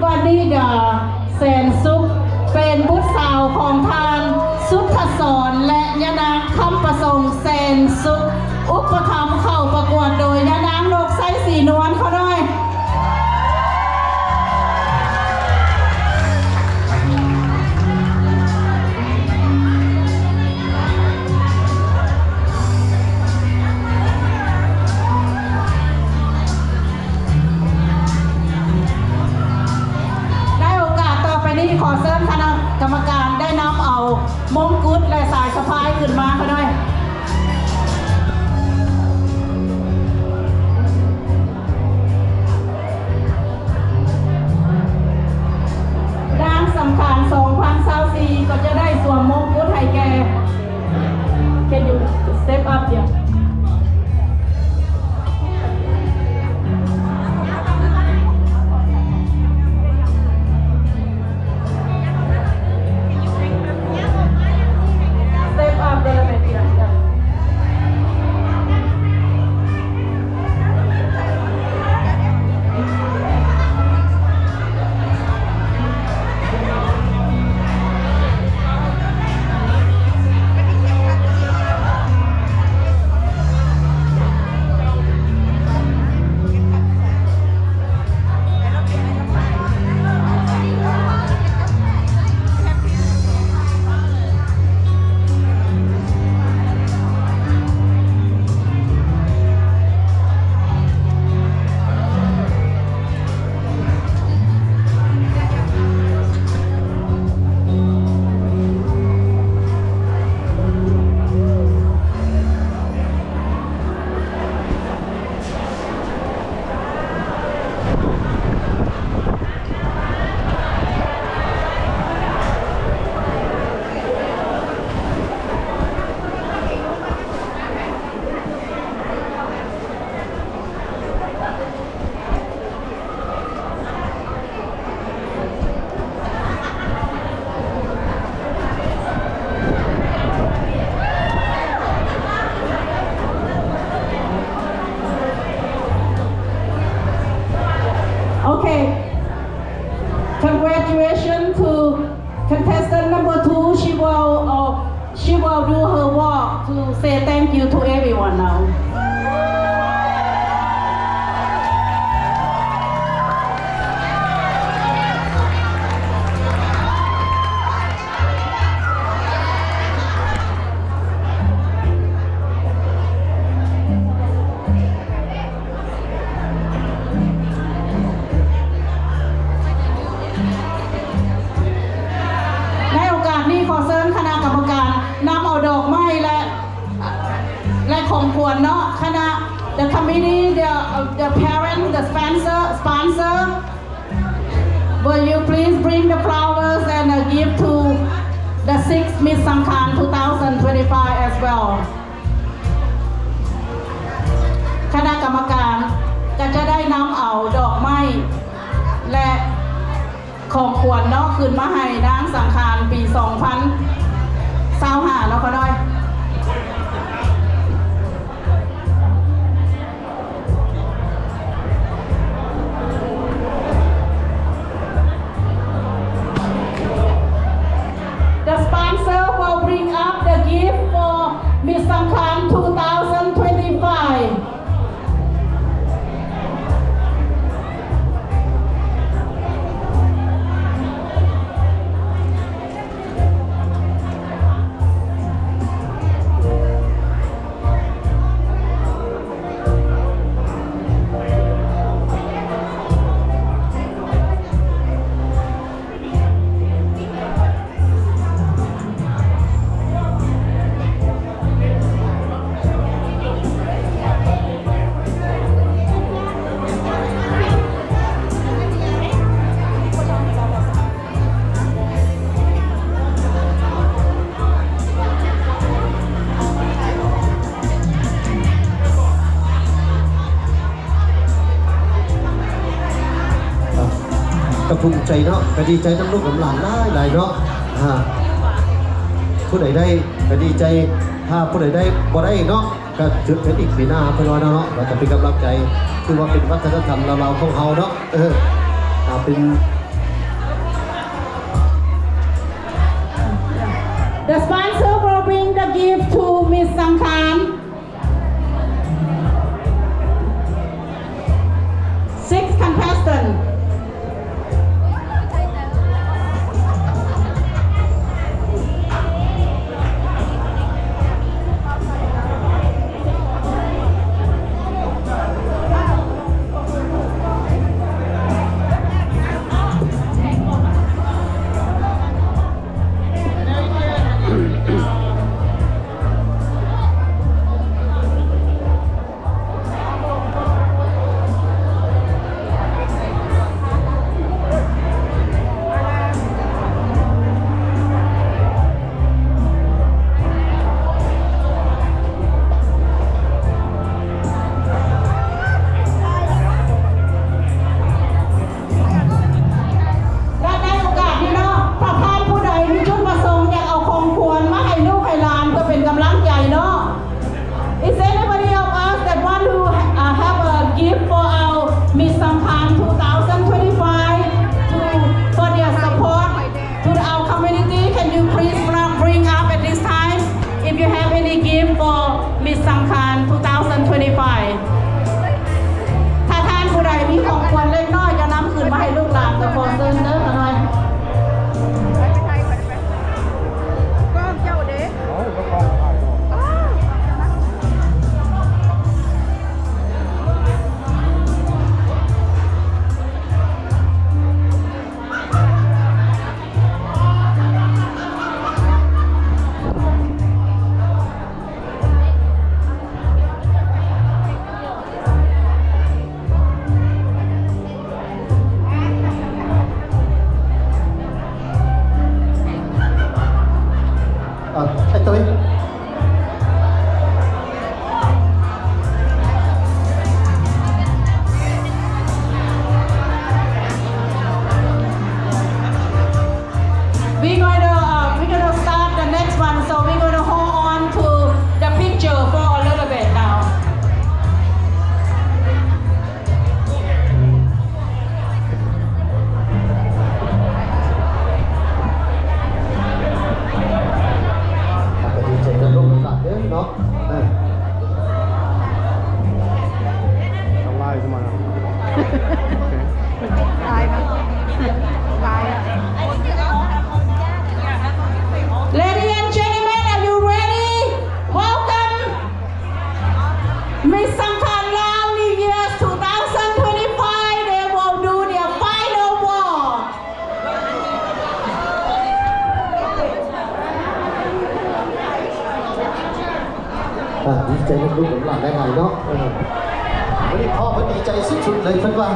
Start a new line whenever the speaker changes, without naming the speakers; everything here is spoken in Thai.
วานิดาแสนสุขเป็นบุตรสาวของทานสุทธสรและยะนางคำประสงค์แสนสุขอุปถัมภ์เข้าประกวดโดยยะนางนกไซสีนวลเขาด้วยขอเชิญคณะกรรมการได้นำเอามงกุฎและสายสะพายขึ้นมาค่ะด้วยด้านสำคัญ2024ก็จะได้สวมมงกุฎให้แก่ Can you step up here Okay, congratulations to contestant number 2. She will do her walk to say thank you to everyone now. The committee, the parent, the sponsor, will you please bring the flowers and a gift to the 6th Miss Sangkhan 2025 as well. คณะกรรมการก็จะได้นำเอาดอกไม้และของขวัญเนาะขึ้นมาให้นางสังขารปี2025แล้วก็ด้วยMiss Sangkhan 2025ก็ภูมิใจเนาะก็ดีใจน้ำลูกน้ำหลานหลายเนาะผู้ใดได้ก็ดีใจถ้าผู้ใดได้บ่ได้เนาะก็ถือเป็นอีกปีหน้าเพิ่นว่าเนาะเราจะเป็นกำลังใจคือว่าเป็นวัฒนธรรมเราของเฮาเนาะเป็น
ใจลูกๆหลานได้ไงเนาะวันนี้พ่อเพิ่นดีใจสุดๆเลยเพิ่นว่า